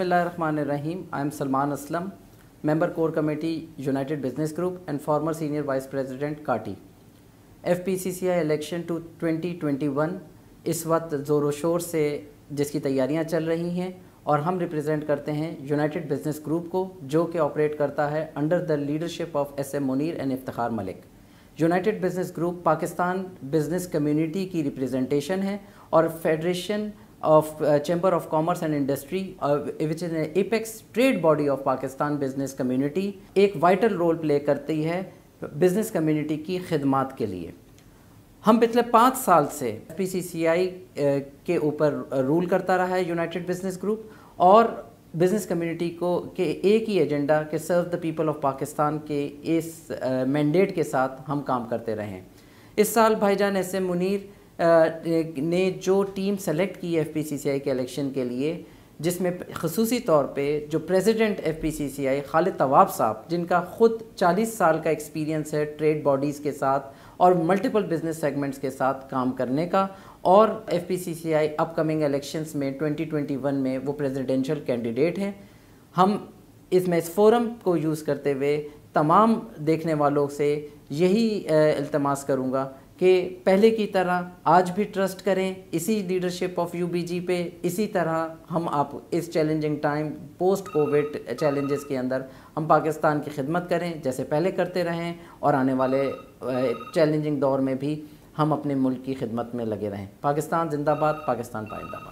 Bismillahirrahmanirrahim. I am Salman Aslam, Member Core Committee, United Business Group and former Senior Vice President CARTI. FPCCI election 2021 इस वक्त ज़ोरों शोर से जिसकी तैयारियां चल रही हैं और हम रिप्रेजेंट करते हैं यूनाइटेड बिज़नेस ग्रुप को, जो कि ऑपरेट करता है under the leadership of SM Munir and Iftikhar Malik. United Business group Pakistan business community की रिप्रेजेंटेशन है और federation of Chamber of Commerce and Industry, which is an apex trade body of Pakistan business community, एक vital role play करती है business community की खिदमात के लिए। हम पिछले 5 साल से FPCCI के ऊपर रूल करता रहा है यूनाइटेड बिज़नेस ग्रुप, और बिज़नेस कम्युनिटी को के एक ही एजेंडा के serve the people of Pakistan के इस मैंडेट के साथ हम काम करते रहे हैं। इस साल भाईजान SM मुनीर ने जो टीम सेलेक्ट की FPCCI के इलेक्शन के लिए, जिसमें ख़ुसूसी तौर पे जो प्रेसिडेंट FPCCI खालिद तवाब साहब, जिनका ख़ुद 40 साल का एक्सपीरियंस है ट्रेड बॉडीज़ के साथ और मल्टीपल बिजनेस सेगमेंट्स के साथ काम करने का, और FPCCI अपकमिंग इलेक्शंस में 2021 में वो प्रेसिडेंशियल कैंडिडेट हैं। हम इस फोरम को यूज़ करते हुए तमाम देखने वालों से यही इल्तमास करूँगा कि पहले की तरह आज भी ट्रस्ट करें इसी लीडरशिप ऑफ UBG पे। इसी तरह हम आप इस challenging time post Covid challenges के अंदर हम पाकिस्तान की खिदमत करें जैसे पहले करते रहें, और आने वाले चैलेंजिंग दौर में भी हम अपने मुल्क की खिदमत में लगे रहें। पाकिस्तान जिंदाबाद, पाकिस्तान पाइंदाबाद।